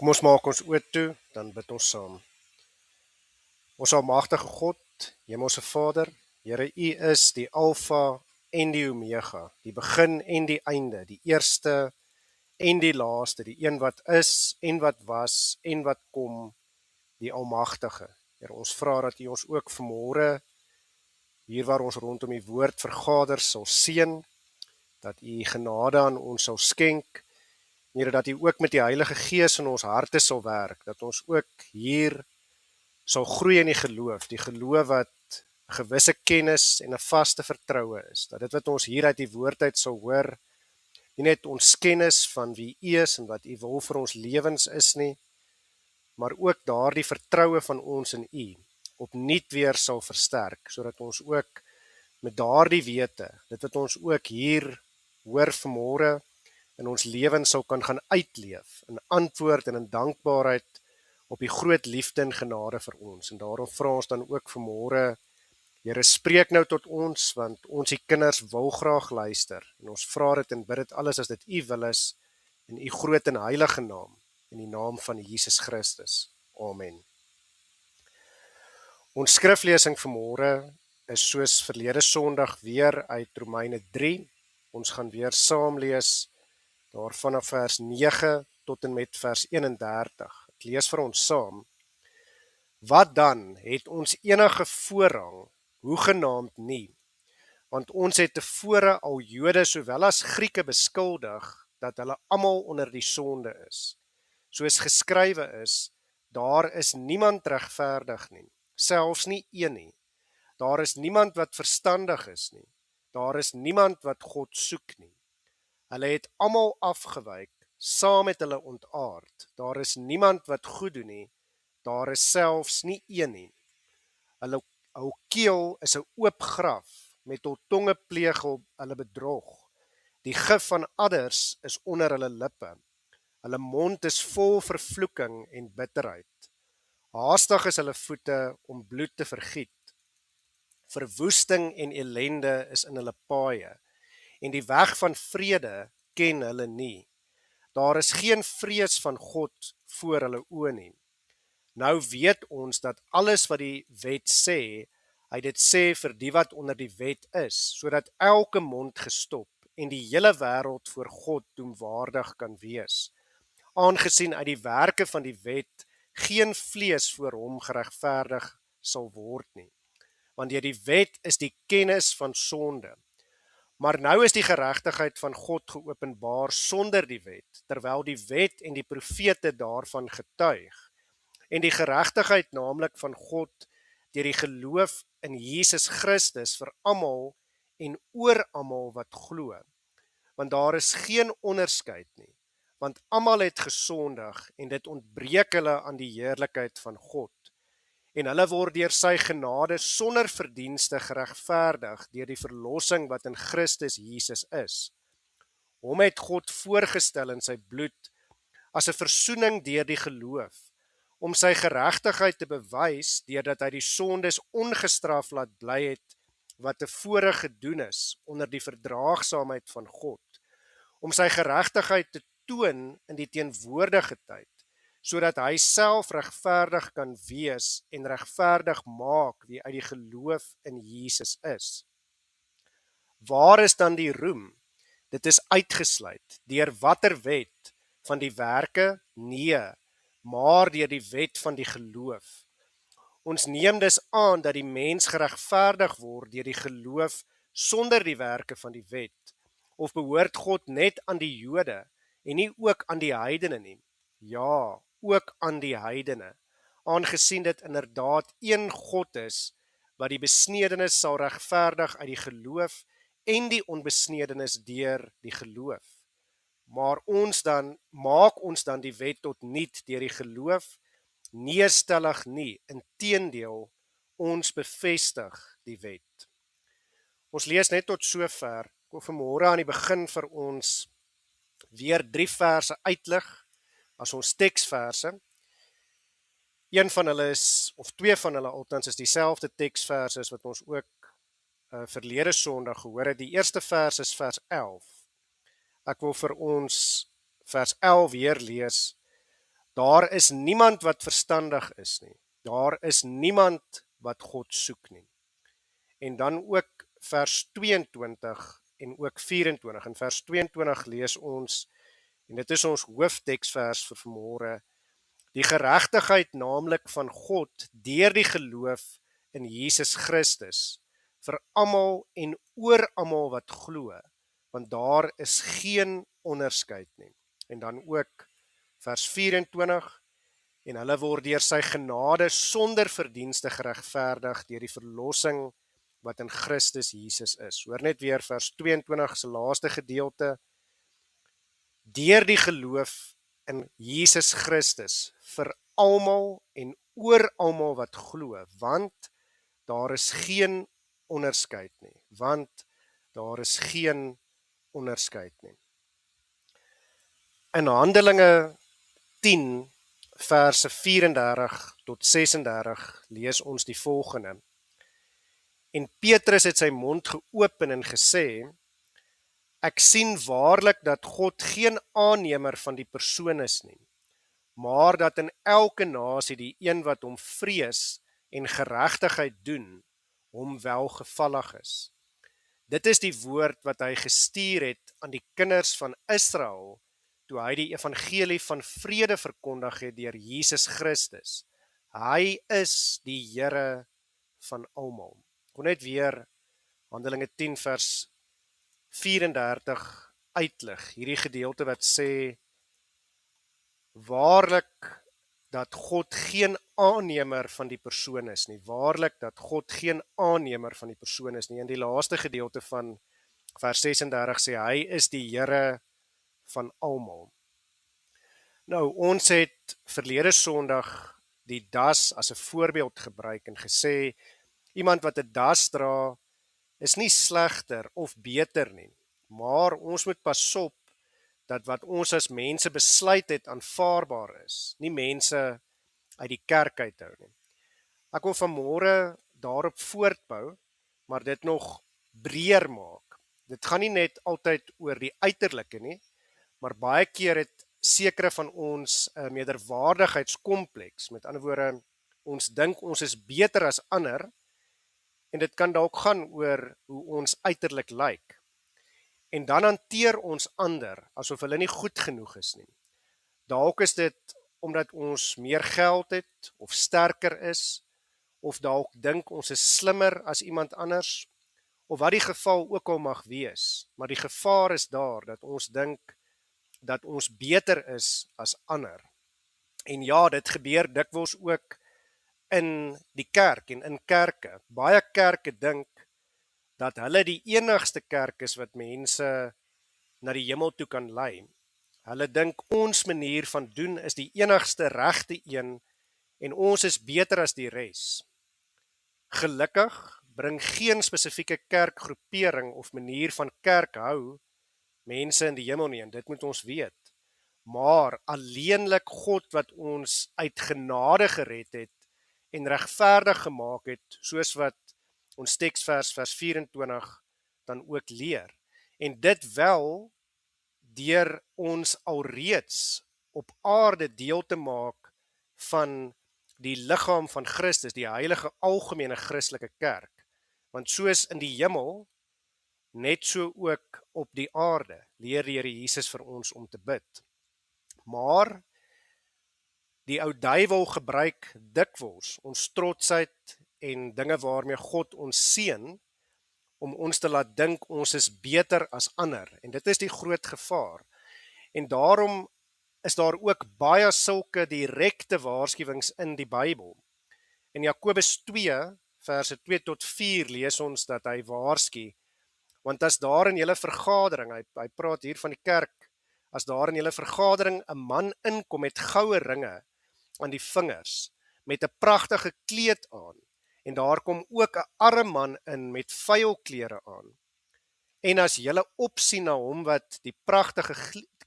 Kom ons maak ons oë toe, dan bid ons saam. Ons almagtige God, Hemelse Vader, Here, U is die Alfa en die Omega, die begin en die einde, die eerste en die laaste, die een wat is en wat was en wat kom, die Almagtige. Here, ons vra dat U ons ook vanmôre, hier waar ons rondom die woord vergader, sal seën, dat U genade aan ons sal skenk, Here, dat U ook met die Heilige Gees in ons harte sal werk, dat ons ook hier sal groei in die geloof wat 'n gewisse kennis en 'n vaste vertroue is, dat dit wat ons hier uit die woord uit sal hoor, nie net ons kennis van wie U is en wat U wil vir ons lewens is nie, maar ook daardie vertroue van ons in U opnuut weer sal versterk, sodat ons ook met daardie wete, dit wat ons ook hier hoor vanmôre, in ons lewens sal kan gaan uitleef, in antwoord en in dankbaarheid op die groot liefde en genade vir ons. En daarom vra ons dan ook vanmôre, Here, spreek nou tot ons, want ons die kinders wil graag luister. En ons vra dit en bid dit alles as dit U wil is, in U groot en heilige naam, in die naam van Jesus Christus. Amen. Ons skriflesing vanmôre is soos verlede Sondag weer uit Romeine 3. Ons gaan weer saam lees daar vanaf vers 9 tot en met vers 31. Ek lees vir ons saam. Wat dan, het ons enige voorrang? Hoegenaamd nie, want ons het tevore al Jode sowel as Grieke beskuldig, dat hulle almal onder die sonde is. Soos geskrywe is, daar is niemand regverdig nie, selfs nie een nie. Daar is niemand wat verstandig is nie, daar is niemand wat God soek nie. Hulle het almal afgewyk, saam met hulle ontaard. Daar is niemand wat goed doen nie, daar is selfs nie een nie. Hul keel is 'n oop graf, met hul tonge pleeg hulle bedrog. Die gif van adders is onder hulle lippe. Hulle mond is vol vervloeking en bitterheid. Haastig is hulle voete om bloed te vergiet. Verwoesting en ellende is in hulle paaie, en die weg van vrede ken hulle nie. Daar is geen vrees van God voor hulle oë nie. Nou weet ons dat alles wat die wet sê, hy dit sê vir die wat onder die wet is, sodat elke mond gestop en die hele wêreld voor God doemwaardig kan wees. Aangesien uit die werke van die wet geen vlees voor hom geregverdig sal word nie. Want deur die wet is die kennis van sonde. Maar nou is die geregtigheid van God geopenbaar sonder die wet, terwyl die wet en die profete daarvan getuig. En die geregtigheid naamlik van God deur die geloof in Jesus Christus vir almal en oor almal wat glo. Want daar is geen onderskeid nie, want almal het gesondig en dit ontbreek hulle aan die heerlikheid van God. En hulle word deur sy genade sonder verdienste geregverdig deur die verlossing wat in Christus Jesus is. Hom het God voorgestel in sy bloed as 'n versoening deur die geloof, om sy geregtigheid te bewys deurdat hy die sondes ongestraf laat bly het wat tevore gedoen is onder die verdraagsaamheid van God, om sy geregtigheid te toon in die teenwoordige tyd, sodat hy self regverdig kan wees en regverdig maak wie uit die geloof in Jesus is. Waar is dan die roem? Dit is uitgesluit. Deur watter wet? Van die werke? Nee, maar deur die wet van die geloof. Ons neem dus aan dat die mens geregverdig word deur die geloof sonder die werke van die wet. Of behoort God net aan die Jode en nie ook aan die heidene nie? Ja, ook aan die heidene, aangesien dit inderdaad een God is, wat die besnedenis sal regverdig uit die geloof en die onbesnedenis deur die geloof. Maar maak ons dan die wet tot niet deur die geloof? Nee, stellig nie, inteendeel, ons bevestig die wet. Ons lees net tot sover. Ek wil vanmôre aan die begin vir ons weer 3 verse uitlig as ons teksverse. Een van hulle is, of 2 van hulle althans, is dieselfde teksverse as wat ons ook verlede Sondag gehoor het. Die eerste vers is vers 11. Ek wil vir ons vers 11 weer lees. Daar is niemand wat verstandig is nie. Daar is niemand wat God soek nie. En dan ook vers 22 en ook 24. In vers 22 lees ons, en dit is ons hoofteksvers vir vanmôre, die geregtigheid naamlik van God deur die geloof in Jesus Christus vir almal en oor almal wat glo, want daar is geen onderskeid nie. En dan ook vers 24, en hulle word deur sy genade sonder verdienste geregverdig deur die verlossing wat in Christus Jesus is. Hoor net weer vers 22 se laaste gedeelte. Deur die geloof in Jesus Christus vir almal en oor almal wat glo, want daar is geen onderskeid nie, want daar is geen onderskeid nie. In Handelinge 10 verse 34 tot 36 lees ons die volgende. En Petrus het sy mond geopen en gesê, ek sien waarlik dat God geen aannemer van die persoon is nie, maar dat in elke nasie die een wat hom vrees en geregtigheid doen, hom welgevallig is. Dit is die woord wat hy gestuur het aan die kinders van Israel, toe hy die evangelie van vrede verkondig het deur Jesus Christus. Hy is die Here van almal. Kon net weer Handelinge 10 vers 34 uitlig. Hierdie gedeelte wat sê, waarlik dat God geen aannemer van die persoon is nie. Waarlik dat God geen aannemer van die persoon is nie. In die laaste gedeelte van vers 36 sê, hy is die Here van almal. Nou, ons het verlede Sondag die das as 'n voorbeeld gebruik en gesê, iemand wat 'n das dra, is nie slegter of beter nie, maar ons moet pas op dat wat ons as mense besluit het aanvaarbaar is, nie mense uit die kerk uithou nie. Ek wil vanmôre daarop voortbou, maar dit nog breër maak. Dit gaan nie net altyd oor die uiterlike nie, maar baie keer het sekere van ons 'n meerderwaardigheidskompleks. Met ander woorde, ons dink ons is beter as ander, en dit kan dalk gaan oor hoe ons uiterlik lyk. En dan hanteer ons ander asof hulle nie goed genoeg is nie. Dalk is dit omdat ons meer geld het of sterker is, of dalk dink ons is slimmer as iemand anders, of wat die geval ook al mag wees. Maar die gevaar is daar dat ons dink dat ons beter is as ander. En ja, dit gebeur dikwels ook in die kerk en in kerke. Baie kerke dink dat hulle die enigste kerk is wat mense na die hemel toe kan lei. Hulle dink ons manier van doen is die enigste regte een en ons is beter as die res. Gelukkig bring geen spesifieke kerkgroepering of manier van kerk hou mense in die hemel nie, en dit moet ons weet. Maar alleenlik God wat ons uit genade gered het en regverdig gemaak het, soos wat ons teksvers vers 24 dan ook leer. En dit wel deur ons alreeds op aarde deel te maak van die liggaam van Christus, die heilige algemene Christelike kerk. Want soos in die hemel, net so ook op die aarde, leer die Here Jesus vir ons om te bid. Maar die ou duiwel gebruik dikwels ons trotsheid en dinge waarmee God ons seën, om ons te laat dink ons is beter as ander. En dit is die groot gevaar. En daarom is daar ook baie sulke direkte waarskuwings in die Bybel. In Jakobus 2, verse 2 tot 4 lees ons dat hy waarsku, want as daar in julle vergadering, hy praat hier van die kerk, as daar in julle vergadering 'n man inkom met goue ringe aan die vingers, met 'n pragtige kleed aan, en daar kom ook 'n arme man in met vuil klere aan. En as julle opsien na hom wat die pragtige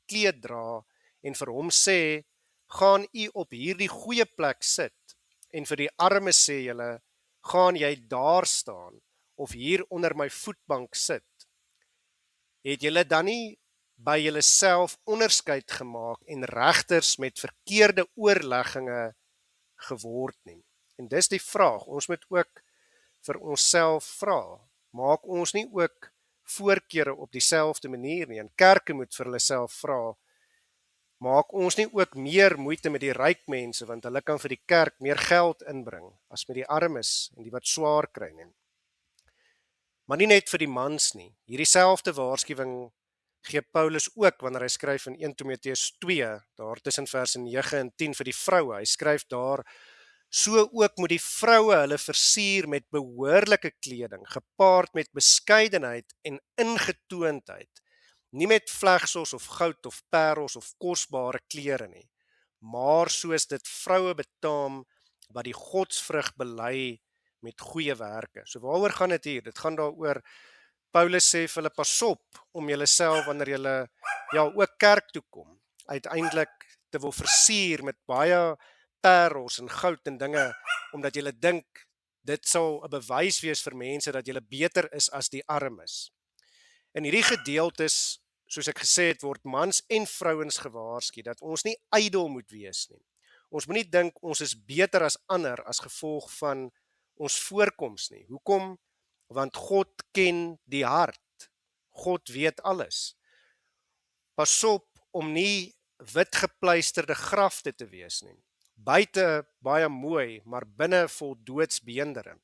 kleed dra, en vir hom sê, gaan u op hierdie goeie plek sit, en vir die arme sê julle, gaan jy daar staan, of hier onder my voetbank sit, het julle dan nie by julleself onderskeid gemaak en regters met verkeerde oorlegginge geword nie. En dis die vraag, ons moet ook vir onsself vra, maak ons nie ook voorkeure op dieselfde manier nie, en kerke moet vir hulle self vra, maak ons nie ook meer moeite met die ryk mense, want hulle kan vir die kerk meer geld inbring, as met die armes en die wat swaar kry nie. Maar nie net vir die mans nie, hierdie selfde waarskuwing gee Paulus ook wanneer hy skryf in 1 Timoteus 2, daar tussen verse 9 en 10 vir die vroue. Hy skryf daar, so ook moet die vroue hulle versier met behoorlike kleding, gepaard met beskeidenheid en ingetoondheid, nie met vlegsels of goud of parels of kosbare klere nie, maar soos dit vroue betaam wat die godsvrug bely met goeie werke. So waaroor gaan dit hier? Dit gaan daaroor, Paulus sê vir hulle, pas op om julleself wanneer julle ook kerk toe kom, uiteindelik te wil versier met baie parels en goud en dinge, omdat julle dink dit sal 'n bewys wees vir mense dat julle beter is as die armes. In hierdie gedeeltes, soos ek gesê het, word mans en vrouens gewaarsku dat ons nie ydel moet wees nie. Ons moet nie dink ons is beter as ander as gevolg van ons voorkoms nie. Hoekom? Want God ken die hart. God weet alles. Pas op om nie wit gepleisterde grafte te wees nie. Buite baie mooi, maar binne vol doodsbeendere.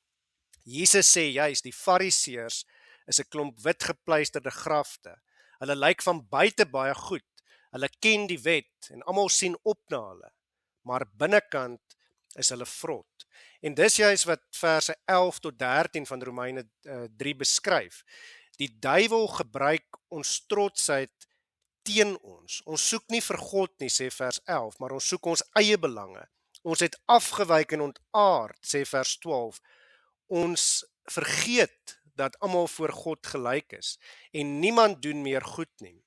Jesus sê juist, die fariseërs is 'n klomp wit gepleisterde grafte. Hulle lyk van buite baie goed. Hulle ken die wet en almal sien op na hulle. Maar binnekant is hulle vrot. En dis juist wat verse 11 tot 13 van Romeine 3 beskryf. Die duiwel gebruik ons trotsheid teen ons. Ons soek nie vir God nie, sê vers 11, maar ons soek ons eie belange. Ons het afgewyk en ontaard, sê vers 12. Ons vergeet dat almal voor God gelyk is en niemand doen meer goed nie.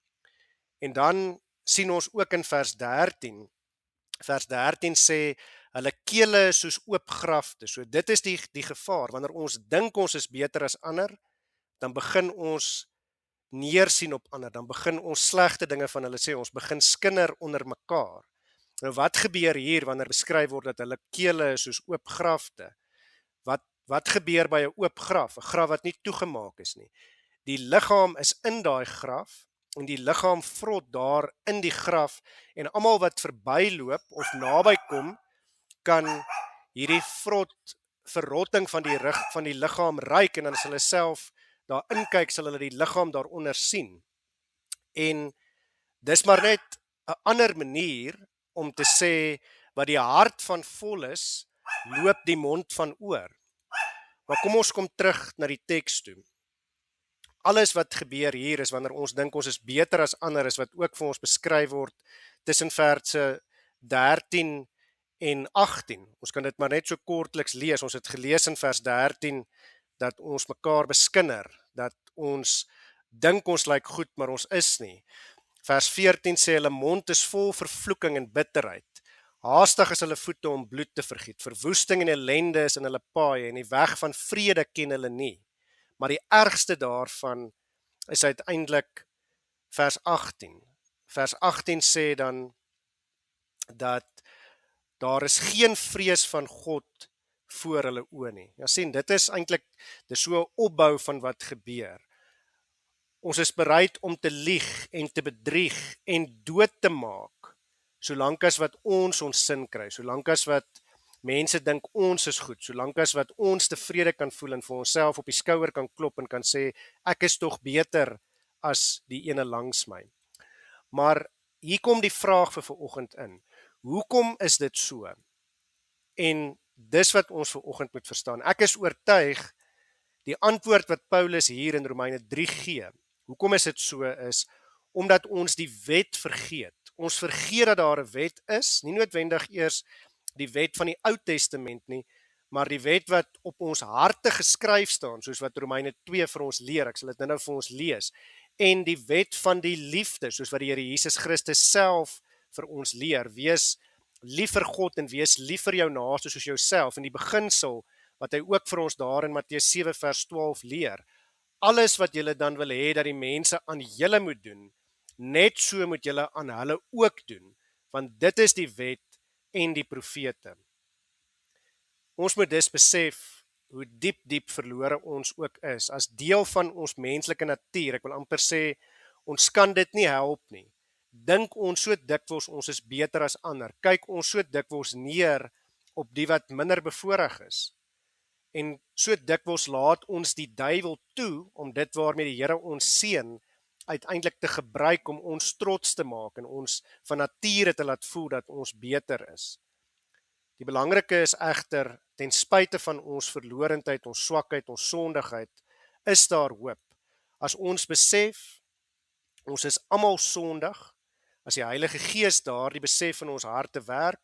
En dan sien ons ook in vers 13. Vers 13 sê, hulle kele is soos oop grafte. So dit is die gevaar. Wanneer ons dink ons is beter as ander, dan begin ons neersien op ander, dan begin ons slegte dinge van hulle sê, ons begin skinder onder mekaar. Nou wat gebeur hier wanneer beskryf word dat hulle kele is soos oop grafte? Wat gebeur by 'n oop graf? 'n Graf wat nie toegemaak is nie. Die liggaam is in daai graf en die liggaam vrot daar in die graf en almal wat verbyloop of naby kom, kan hierdie verrotting van die rug van die liggaam ruik en dan as hulle self daar inkyk, sal hulle die liggaam daaronder sien. En dis maar net 'n ander manier om te sê, wat die hart van vol is, loop die mond van oor. Maar kom ons kom terug na die teks toe. Alles wat gebeur hier is wanneer ons dink ons is beter as ander, is wat ook vir ons beskryf word tussen verse 13 en 18. Ons kan dit maar net so kortliks lees. Ons het gelees in vers 13 dat ons mekaar beskinder, dat ons dink ons lyk goed, maar ons is nie. Vers 14 sê hulle mond is vol vervloeking en bitterheid. Haastig is hulle voete om bloed te vergiet. Verwoesting en ellende is in hulle paaie en die weg van vrede ken hulle nie. Maar die ergste daarvan is uiteindelik vers 18. Vers 18 sê dan dat daar is geen vrees van God voor hulle oë nie. Ja sien, dit is eintlik so 'n opbou van wat gebeur. Ons is bereid om te lieg en te bedrieg en dood te maak, solank as wat ons sin kry, solank as wat mense dink ons is goed, solank as wat ons tevrede kan voel en vir onsself op die skouer kan klop en kan sê, ek is tog beter as die ene langs my. Maar hier kom die vraag vir vanoggend in. Hoekom is dit so? En dis wat ons vanoggend moet verstaan. Ek is oortuig die antwoord wat Paulus hier in Romeine 3 gee. Hoekom is dit so is? Omdat ons die wet vergeet. Ons vergeet dat daar 'n wet is, nie noodwendig eers die wet van die Ou Testament nie, maar die wet wat op ons harte geskryf staan, soos wat Romeine 2 vir ons leer. Ek sal dit nou vir ons lees. En die wet van die liefde, soos wat die Here Jesus Christus self vir ons leer. Wees lief vir God en wees lief vir jou naaste soos jouself. En die beginsel wat hy ook vir ons daar in Matteus 7 vers 12 leer. Alles wat julle dan wil hê dat die mense aan julle moet doen, Net so moet julle aan hulle ook doen, want dit is die wet en die profete. Ons moet dus besef hoe diep verlore ons ook is, as deel van ons menslike natuur. Ek wil amper sê, ons kan dit nie help nie. Dink ons so dikwels ons is beter as ander. Kyk ons so dikwels neer op die wat minder bevoorreg is. En so dikwels laat ons die duiwel toe om dit waarmee die Here ons seën uiteindelik te gebruik om ons trots te maak en ons van nature te laat voel dat ons beter is. Die belangrike is egter, ten spyte van ons verlorendheid, ons swakheid, ons sondigheid, is daar hoop. As ons besef, ons is almal sondig, as die Heilige Gees daardie besef in ons harte werk,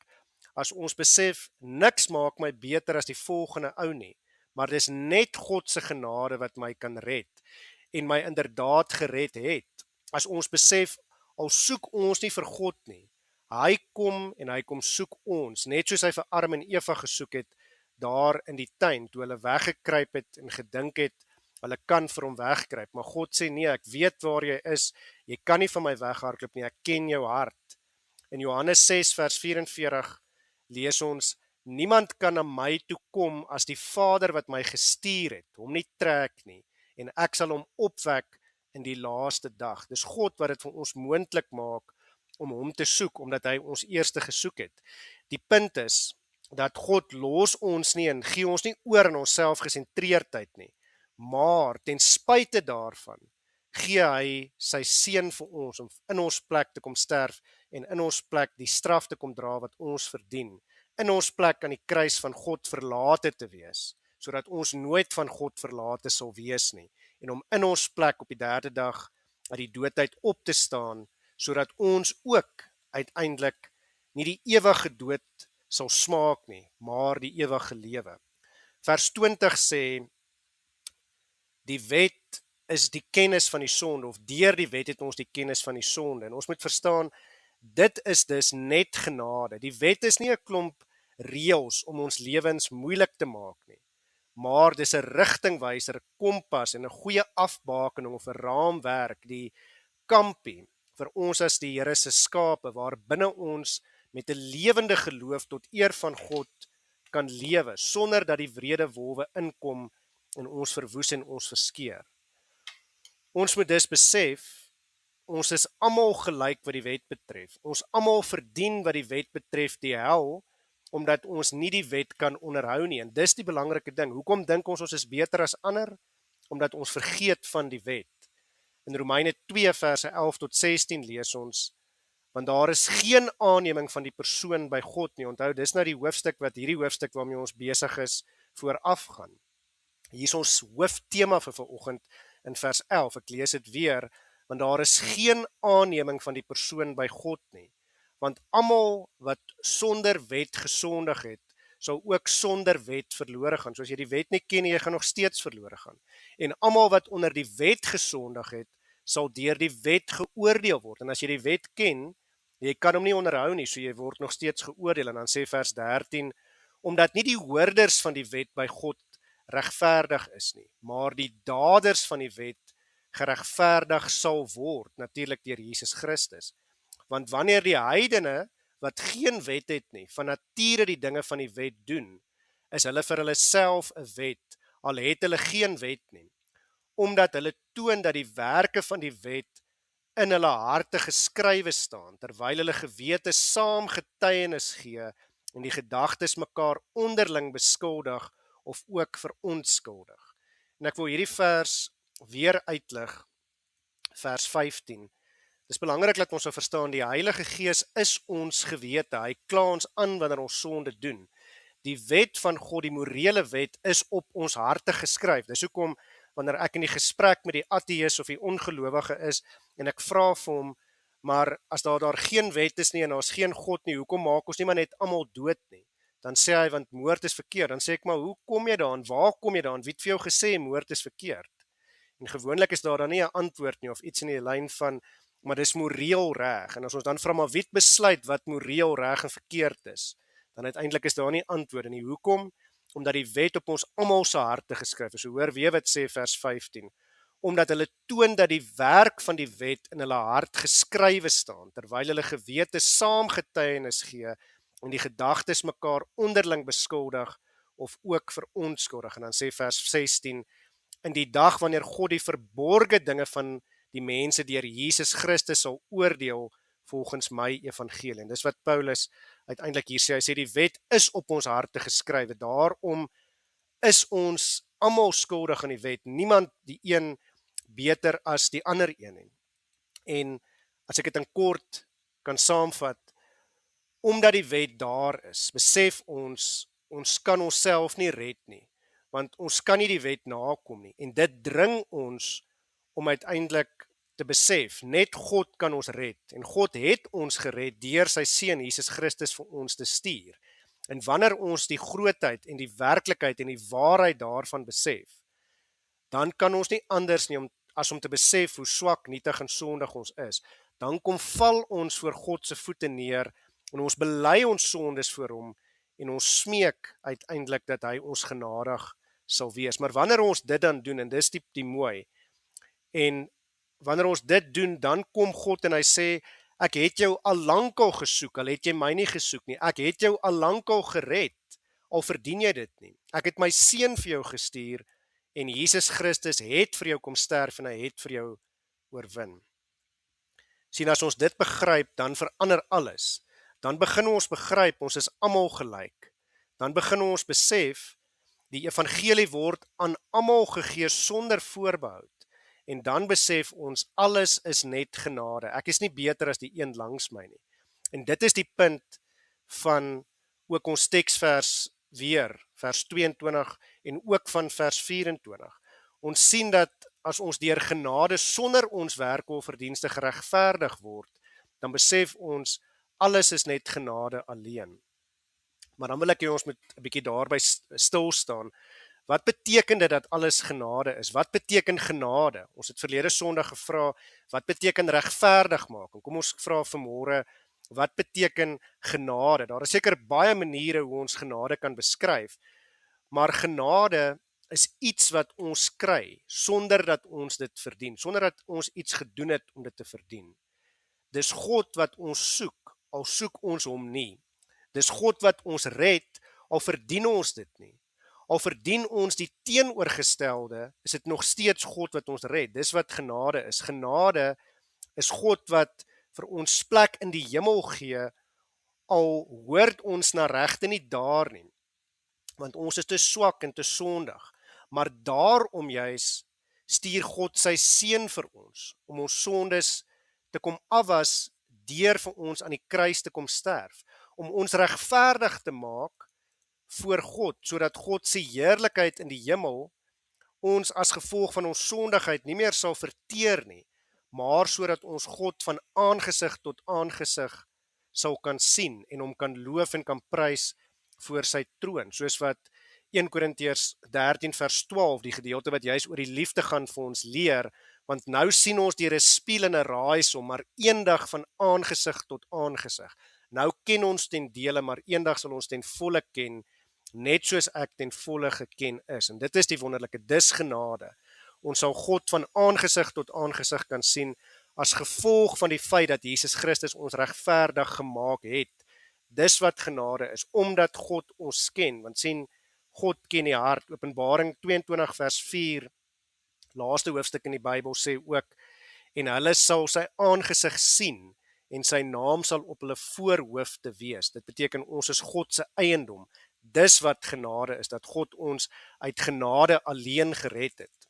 as ons besef, niks maak my beter as die volgende ou nie, maar dis net God se genade wat my kan red, en my inderdaad gered het. As ons besef, al soek ons nie vir God nie, hy kom en hy kom soek ons, net soos hy vir Adam en Eva gesoek het, daar in die tuin, toe hulle weggekruip het en gedink het, hulle kan vir hom wegkruip, maar God sê nee, ek weet waar jy is, jy kan nie van my weghardloop nie, ek ken jou hart. In Johannes 6 vers 44 lees ons, niemand kan na my toe kom as die Vader wat my gestuur het, hom nie trek nie, en ek sal hom opwek in die laaste dag. Dis God wat dit vir ons moontlik maak om hom te soek, omdat hy ons eerste gesoek het. Die punt is, dat God los ons nie en gee ons nie oor in ons selfgesentreerdheid nie, maar ten spyte daarvan, gee hy sy seun vir ons om in ons plek te kom sterf en in ons plek die straf te kom dra wat ons verdien, in ons plek aan die kruis van God verlate te wees, sodat ons nooit van God verlate sal wees nie, en om in ons plek op die derde dag uit die doodheid op te staan, sodat ons ook uiteindelik nie die ewige dood sal smaak nie, maar die ewige lewe. Vers 20 sê, die wet is die kennis van die sonde, of deur die wet het ons die kennis van die sonde, en ons moet verstaan, dit is dus net genade. Die wet is nie 'n klomp reëls om ons lewens moeilik te maak nie, maar dis 'n rigtingwyser, 'n kompas en 'n goeie afbakening of 'n raamwerk, die kampie vir ons as die Here se skape, waar binne ons met 'n lewende geloof tot eer van God kan lewe, sonder dat die wrede wolwe inkom en ons verwoes en ons verskeur. Ons moet dus besef, ons is almal gelyk wat die wet betref. Ons almal verdien wat die wet betref die hel, omdat ons nie die wet kan onderhou nie. En dis die belangrike ding. Hoekom dink ons is beter as ander? Omdat ons vergeet van die wet. In Romeine 2 verse 11 tot 16 lees ons, want daar is geen aanneming van die persoon by God nie. Onthou, dis nou die hoofstuk wat hierdie hoofstuk waarmee ons besig is voorafgaan. Hier is ons hooftema vir vanoggend in vers 11. Ek lees dit weer, want daar is geen aanneming van die persoon by God nie. Want almal wat sonder wet gesondig het, sal ook sonder wet verlore gaan. So as jy die wet nie ken nie, jy gaan nog steeds verlore gaan. En almal wat onder die wet gesondig het, sal deur die wet geoordeel word. En as jy die wet ken, jy kan hom nie onderhou nie, so jy word nog steeds geoordeel. En dan sê vers 13, omdat nie die hoorders van die wet by God regverdig is nie, maar die daders van die wet geregverdig sal word, natuurlik deur Jesus Christus. Want wanneer die heidene, wat geen wet het nie, van nature die dinge van die wet doen, is hulle vir hulle self 'n wet, al het hulle geen wet nie, omdat hulle toon dat die werke van die wet in hulle harte geskrywe staan, terwyl hulle gewete saam getuienis gee en die gedagtes mekaar onderling beskuldig of ook verontskuldig. En ek wil hierdie vers weer uitlig, vers 15. Dis belangrik dat ons verstaan, die Heilige Gees is ons gewete, hy kla ons aan wanneer ons sonde doen. Die wet van God, die morele wet, is op ons harte geskryf. Dis hoekom, wanneer ek in die gesprek met die ateïs of die ongelowige is, en ek vra vir hom, maar as daar geen wet is nie, en daar's geen God nie, hoekom maak ons nie maar net almal dood nie? Dan sê hy, want moord is verkeerd. Dan sê ek, maar hoe kom jy daaraan? Waar kom jy daaraan? Wie het vir jou gesê moord is verkeerd? En gewoonlik is daar dan nie 'n antwoord nie, of iets in die lyn van, maar dis moreel reg. En as ons dan vra, maar wie het besluit wat moreel reg en verkeerd is? Dan uiteindelik is daar nie antwoorde nie. Hoekom? Omdat die wet op ons almal se harte geskryf is. So hoor weer wat sê vers 15. omdat hulle toon dat die werk van die wet in hulle hart geskrywe staan, terwyl hulle gewete saam getuienis gee en die gedagtes mekaar onderling beskuldig of ook verontskuldig. En dan sê vers 16, in die dag wanneer God die verborgde dinge van die mense deur Jesus Christus sal oordeel volgens my evangelie. En dis wat Paulus uiteindelik hier sê. Hy sê die wet is op ons harte geskrywe. Daarom is ons almal skuldig aan die wet. Niemand die een beter as die ander een nie. En as ek dit in kort kan saamvat, omdat die wet daar is, besef ons kan onsself nie red nie, want ons kan nie die wet nakom nie. En dit dring ons om uiteindelik te besef, net God kan ons red. En God het ons gered deur sy seun Jesus Christus vir ons te stuur. En wanneer ons die grootheid en die werklikheid en die waarheid daarvan besef, dan kan ons nie anders nie as om te besef hoe swak, nietig en sondig ons is. Dan kom val ons voor God se voete neer en ons bely ons sondes voor hom en ons smeek uiteindelik dat hy ons genadig sal wees. Maar wanneer ons dit dan doen, en dis die mooi, en wanneer ons dit doen, dan kom God en hy sê, ek het jou al lankal gesoek, al het jy my nie gesoek nie. Ek het jou al lankal gered, al verdien jy dit nie. Ek het my seun vir jou gestuur, en Jesus Christus het vir jou kom sterf, en hy het vir jou oorwin. Sien, as ons dit begryp, dan verander alles. Dan begin ons begryp, ons is almal gelyk. Dan begin ons besef, die evangelie word aan almal gegee sonder voorbehoud. En dan besef ons, alles is net genade. Ek is nie beter as die een langs my nie. En dit is die punt van ook ons teksvers weer, vers 22 en ook van vers 24. Ons sien dat as ons deur genade sonder ons werke of verdienste geregverdig word, dan besef ons, alles is net genade alleen. Maar dan wil ek ons met 'n bietjie daarby stil staan. Wat beteken dit dat alles genade is? Wat beteken genade? Ons het verlede Sondag gevra, wat beteken regverdig maak? En kom ons vra vanmôre, wat beteken genade? Daar is seker baie maniere hoe ons genade kan beskryf, maar genade is iets wat ons kry, sonder dat ons dit verdien, sonder dat ons iets gedoen het om dit te verdien. Dis God wat ons soek, al soek ons hom nie. Dis God wat ons red, al verdien ons dit nie. Al verdien ons die teenoorgestelde, is dit nog steeds God wat ons red. Dis wat genade is. Genade is God wat vir ons plek in die hemel gee, al hoort ons na regte nie daar nie. Want ons is te swak en te sondig. Maar daarom juis stuur God sy seun vir ons, om ons sondes te kom afwas, deur vir ons aan die kruis te kom sterf, om ons regverdig te maak voor God, sodat God se heerlikheid in die hemel ons as gevolg van ons sondigheid nie meer sal verteer nie, maar sodat ons God van aangesig tot aangesig sal kan sien en hom kan loof en kan prys voor sy troon, soos wat 1 Korintiërs 13 vers 12, die gedeelte wat juis oor die liefde gaan vir ons leer, want nou sien ons deur 'n spieël en 'n raaisom, maar eendag van aangesig tot aangesig. Nou ken ons ten dele, maar eendag sal ons ten volle ken, net soos ek ten volle geken is. En dit is die wonderlike, dis genade. Ons sal God van aangesig tot aangesig kan sien, as gevolg van die feit dat Jesus Christus ons regverdig gemaak het. Dis wat genade is, omdat God ons ken, want sien, God ken die hart. Openbaring 22 vers 4, laaste hoofstuk in die Bybel sê ook, en hulle sal sy aangesig sien, en sy naam sal op hulle voorhoofde wees. Dit beteken ons is God se eiendom. Dis wat genade is, dat God ons uit genade alleen gered het.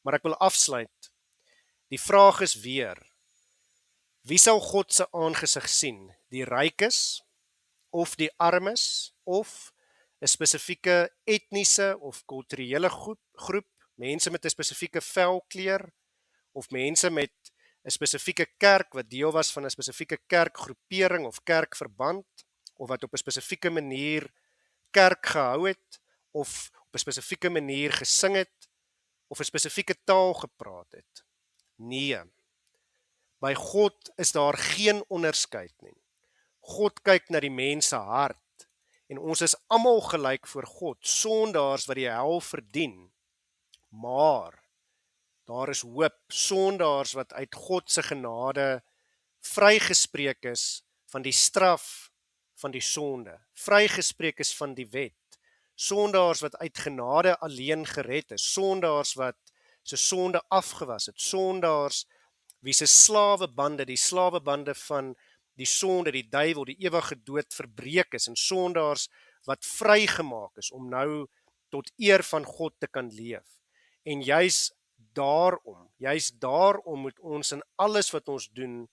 Maar ek wil afsluit. Die vraag is weer, wie sal God se aangesig sien? Die rykes, of die armes, of 'n spesifieke etniese of kulturele groep, mense met 'n spesifieke velkleur, of mense met 'n spesifieke kerk wat deel was van 'n spesifieke kerkgroepering of kerkverband, of wat op 'n spesifieke manier kerk gehou het, of op 'n spesifieke manier gesing het, of 'n spesifieke taal gepraat het. Nee, by God is daar geen onderskeid nie. God kyk na die mens se hart, en ons is almal gelyk voor God, sondaars wat die hel verdien, maar Daar is hoop, sondaars wat uit God se genade vrygespreek is van die straf van die sonde, vrygespreek is van die wet, sondaars wat uit genade alleen gered is, sondaars wat se sonde afgewas het, sondaars wie se slawebande, die slawebande van die sonde, die duiwel, die ewige dood verbreek is, en sondaars wat vrygemaak is om nou tot eer van God te kan leef. En juis daarom moet ons in alles wat ons doen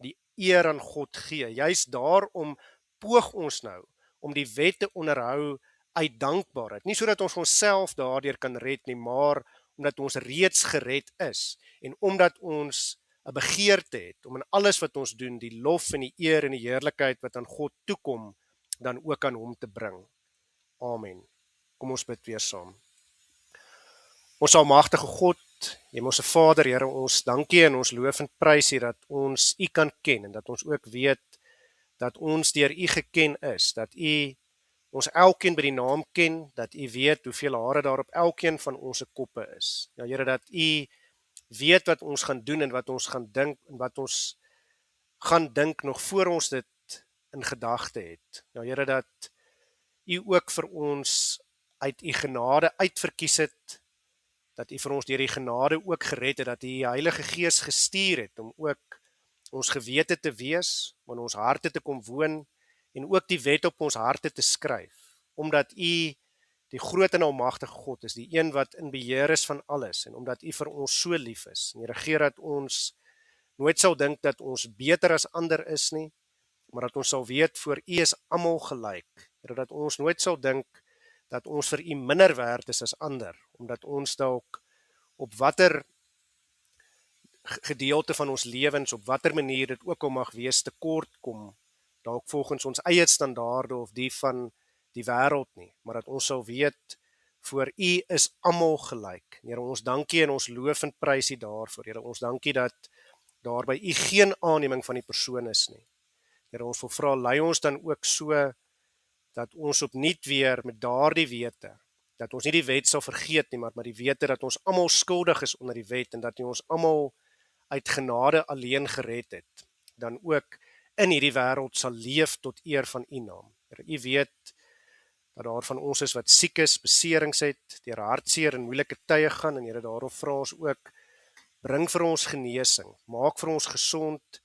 die eer aan God gee. Juis daarom poog ons nou om die wet te onderhou uit dankbaarheid. Nie sodat ons onsself daardeur kan red nie, maar omdat ons reeds gered is en omdat ons 'n begeerte het om in alles wat ons doen die lof en die eer en die heerlikheid wat aan God toekom dan ook aan hom te bring. Amen. Kom ons bid weer saam. Ons almagtige God, Hemelse Vader, Here, ons dankie en ons loof en prys U dat ons U kan ken en dat ons ook weet dat ons deur U geken is, dat U ons elkeen by die naam ken, dat U weet hoeveel hare daar op elkeen van ons koppe is. Ja, Here, dat U weet wat ons gaan doen en wat ons gaan dink en wat ons gaan dink nog voor ons dit in gedagte het. Ja, Here, dat U ook vir ons uit U genade uitverkies het, dat U vir ons deur die genade ook gered het, dat U die Heilige Gees gestuur het om ook ons gewete te wees, om in ons harte te kom woon en ook die wet op ons harte te skryf, omdat U die groot en almagtige God is, die een wat in beheer is van alles en omdat U vir ons so lief is. En Here, dat ons nooit sal dink dat ons beter as ander is nie, maar dat ons sal weet voor U is almal gelyk. Here, dat ons nooit sal dink dat ons vir U minder werd is as ander, omdat ons dalk op watter gedeelte van ons lewens, op watter manier dit ook al mag wees, tekort kom, dalk volgens ons eie standaarde of die van die wêreld nie, maar dat ons sal weet, voor U is almal gelyk. Here, ons dankie en ons loof en prys U daarvoor. Here, ons dankie dat daar by U geen aanneming van die persoon is nie. Here, ons wil vra, lei ons dan ook so, dat ons opnuut weer met daardie wete, dat ons nie die wet sal vergeet nie, maar met die wete dat ons almal skuldig is onder die wet, en dat U ons almal uit genade alleen gered het, dan ook in hierdie wêreld sal leef tot eer van U naam. Here, U weet dat daar van ons is wat siek is, beserings het, deur hartseer en moeilike tye gaan, en Here, daarom vra ons ook, bring vir ons genesing, maak vir ons gesond,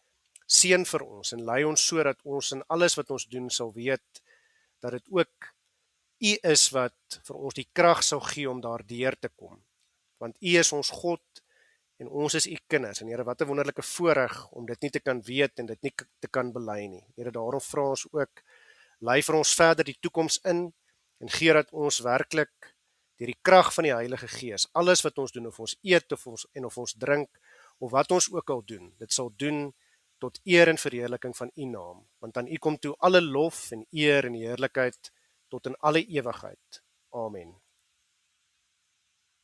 seën vir ons en lei ons so dat ons in alles wat ons doen sal weet dat dit ook U is wat vir ons die krag sal gee om daardeur te kom. Want U is ons God en ons is U kinders. En Here, wat 'n wonderlike voorreg om dit nie te kan weet en dit nie te kan bely nie. Here, daarom vra ons ook, lei vir ons verder die toekoms in en gee dat ons werklik deur die krag van die Heilige Gees, alles wat ons doen, of ons eet of ons drink, of wat ons ook al doen, dit sal doen tot eer en verheerliking van U naam. Want aan U kom toe alle lof en eer en heerlikheid tot in alle ewigheid. Amen.